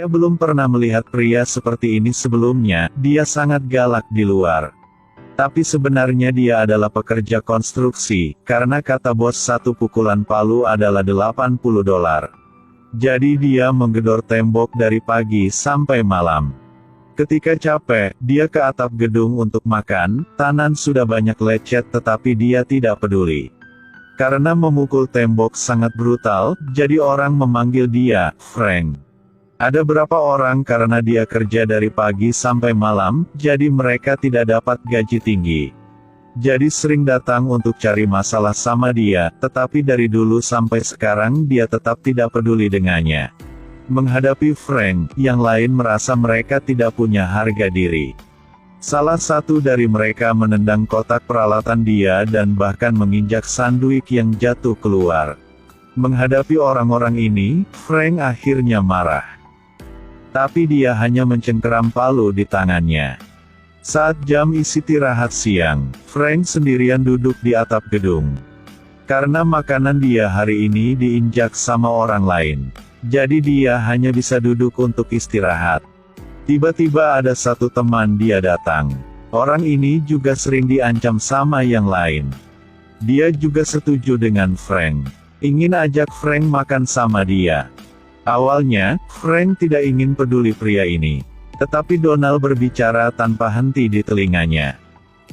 Dia belum pernah melihat pria seperti ini sebelumnya, dia sangat galak di luar. Tapi sebenarnya dia adalah pekerja konstruksi, karena kata bos satu pukulan palu adalah $80. Jadi dia menggedor tembok dari pagi sampai malam. Ketika capek, dia ke atap gedung untuk makan, tangan sudah banyak lecet tetapi dia tidak peduli. Karena memukul tembok sangat brutal, jadi orang memanggil dia, Frank. Ada berapa orang karena dia kerja dari pagi sampai malam, jadi mereka tidak dapat gaji tinggi. Jadi sering datang untuk cari masalah sama dia, tetapi dari dulu sampai sekarang dia tetap tidak peduli dengannya. Menghadapi Frank, yang lain merasa mereka tidak punya harga diri. Salah satu dari mereka menendang kotak peralatan dia dan bahkan menginjak sanduik yang jatuh keluar. Menghadapi orang-orang ini, Frank akhirnya marah. Tapi dia hanya mencengkeram palu di tangannya. Saat jam istirahat siang, Frank sendirian duduk di atap gedung. Karena makanan dia hari ini diinjak sama orang lain. Jadi dia hanya bisa duduk untuk istirahat. Tiba-tiba ada satu teman dia datang. Orang ini juga sering diancam sama yang lain. Dia juga setuju dengan Frank. Ingin ajak Frank makan sama dia. Awalnya, Frank tidak ingin peduli pria ini. Tetapi Donald berbicara tanpa henti di telinganya.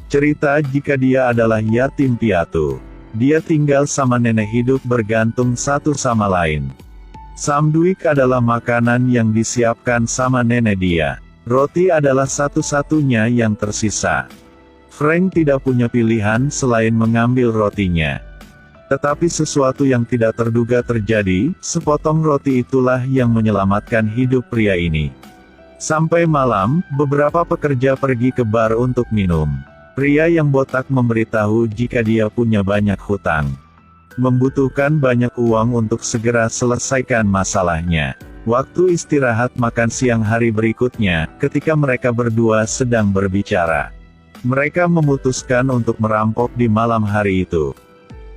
Cerita jika dia adalah yatim piatu. Dia tinggal sama nenek hidup bergantung satu sama lain. Samduik adalah makanan yang disiapkan sama nenek dia. Roti adalah satu-satunya yang tersisa. Frank tidak punya pilihan selain mengambil rotinya. Tetapi sesuatu yang tidak terduga terjadi, sepotong roti itulah yang menyelamatkan hidup pria ini. Sampai malam, beberapa pekerja pergi ke bar untuk minum. Pria yang botak memberitahu jika dia punya banyak hutang. Membutuhkan banyak uang untuk segera selesaikan masalahnya. Waktu istirahat makan siang hari berikutnya, ketika mereka berdua sedang berbicara. Mereka memutuskan untuk merampok di malam hari itu.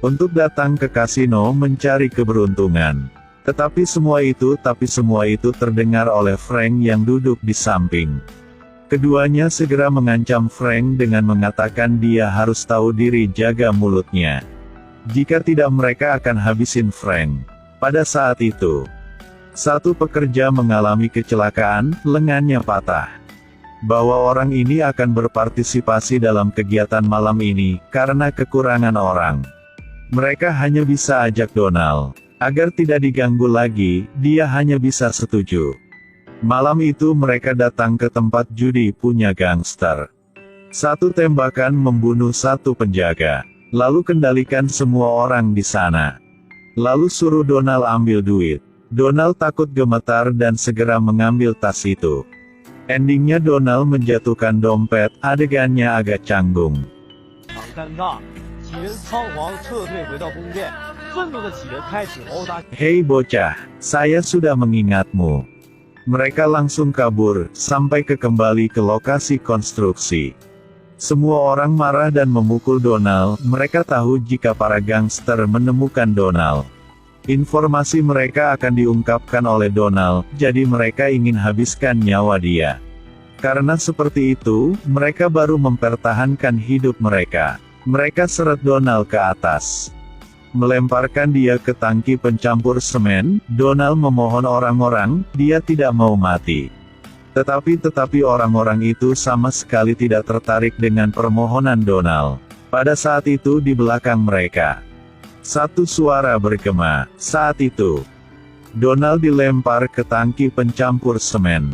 Untuk datang ke kasino mencari keberuntungan. Tapi semua itu terdengar oleh Frank yang duduk di samping. Keduanya segera mengancam Frank dengan mengatakan dia harus tahu diri jaga mulutnya. Jika tidak mereka akan habisin Frank. Pada saat itu, satu pekerja mengalami kecelakaan, lengannya patah. Bahwa orang ini akan berpartisipasi dalam kegiatan malam ini, karena kekurangan orang. Mereka hanya bisa ajak Donald. Agar tidak diganggu lagi, dia hanya bisa setuju. Malam itu mereka datang ke tempat judi punya gangster. Satu tembakan membunuh satu penjaga. Lalu kendalikan semua orang di sana. Lalu suruh Donald ambil duit. Donald takut gemetar dan segera mengambil tas itu. Endingnya Donald menjatuhkan dompet, adegannya agak canggung. Hei bocah, saya sudah mengingatmu. Mereka langsung kabur, sampai kembali ke lokasi konstruksi. Semua orang marah dan memukul Donald, mereka tahu jika para gangster menemukan Donald. Informasi mereka akan diungkapkan oleh Donald, jadi mereka ingin habiskan nyawa dia. Karena seperti itu, mereka baru mempertahankan hidup mereka. Mereka seret Donald ke atas. Melemparkan dia ke tangki pencampur semen, Donald memohon orang-orang, dia tidak mau mati. Tetapi orang-orang itu sama sekali tidak tertarik dengan permohonan Donald. Pada saat itu di belakang mereka, satu suara bergema. Saat itu, Donald dilempar ke tangki pencampur semen.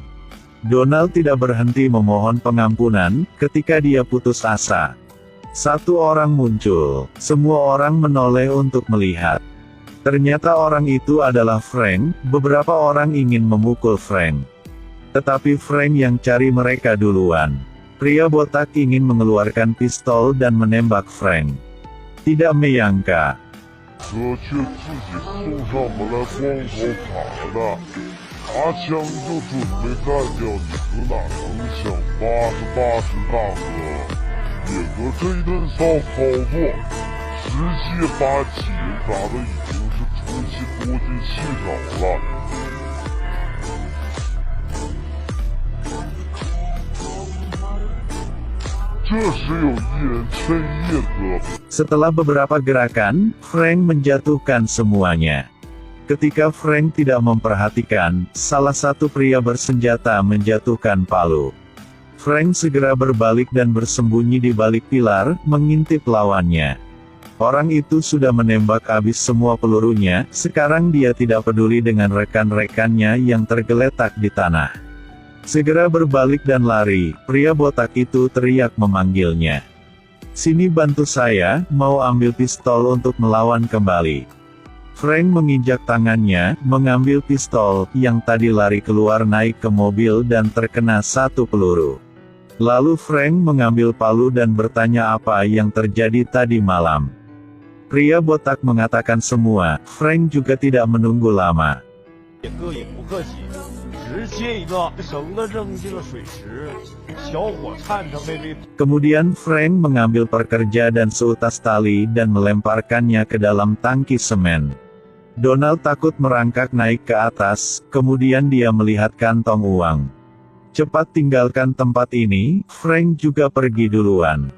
Donald tidak berhenti memohon pengampunan, ketika dia putus asa. Satu orang muncul, semua orang menoleh untuk melihat. Ternyata orang itu adalah Frank, beberapa orang ingin memukul Frank. Tetapi Frank yang cari mereka duluan. Pria botak ingin mengeluarkan pistol dan menembak Frank. Tidak menyangka. 这时有一人抻叶胳膊。 Setelah beberapa gerakan, Frank menjatuhkan semuanya. Ketika Frank tidak memperhatikan, salah satu pria bersenjata menjatuhkan palu. Frank segera berbalik dan bersembunyi di balik pilar, mengintip lawannya. Orang itu sudah menembak habis semua pelurunya, sekarang dia tidak peduli dengan rekan-rekannya yang tergeletak di tanah. Segera berbalik dan lari, pria botak itu teriak memanggilnya. "Sini bantu saya, mau ambil pistol untuk melawan kembali." Frank menginjak tangannya, mengambil pistol, yang tadi lari keluar naik ke mobil dan terkena satu peluru. Lalu Frank mengambil palu dan bertanya apa yang terjadi tadi malam. Pria botak mengatakan semua. Frank juga tidak menunggu lama. Kemudian Frank mengambil pekerja dan seutas tali dan melemparkannya ke dalam tangki semen. Donald takut merangkak naik ke atas, kemudian dia melihat kantong uang. "Cepat tinggalkan tempat ini," Frank juga pergi duluan.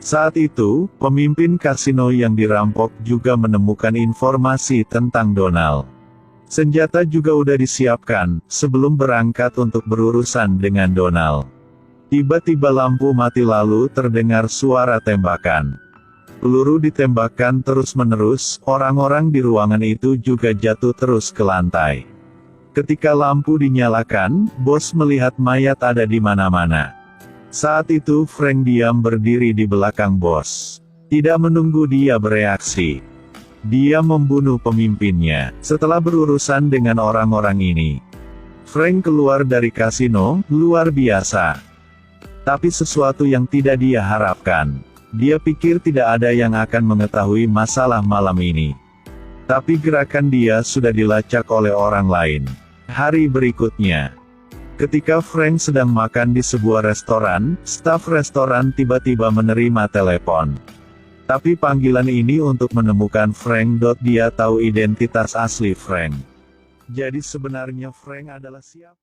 Saat itu, pemimpin kasino yang dirampok juga menemukan informasi tentang Donald. Senjata juga udah disiapkan, sebelum berangkat untuk berurusan dengan Donald. Tiba-tiba lampu mati lalu terdengar suara tembakan. Peluru ditembakkan terus-menerus, orang-orang di ruangan itu juga jatuh terus ke lantai. Ketika lampu dinyalakan, bos melihat mayat ada di mana-mana. Saat itu Frank diam berdiri di belakang bos. Tidak menunggu dia bereaksi. Dia membunuh pemimpinnya. Setelah berurusan dengan orang-orang ini, Frank keluar dari kasino, luar biasa. Tapi sesuatu yang tidak dia harapkan. Dia pikir tidak ada yang akan mengetahui masalah malam ini. Tapi gerakan dia sudah dilacak oleh orang lain. Hari berikutnya, ketika Frank sedang makan di sebuah restoran, staf restoran tiba-tiba menerima telepon. Tapi panggilan ini untuk menemukan Frank. Dia tahu identitas asli Frank. Jadi sebenarnya Frank adalah siapa?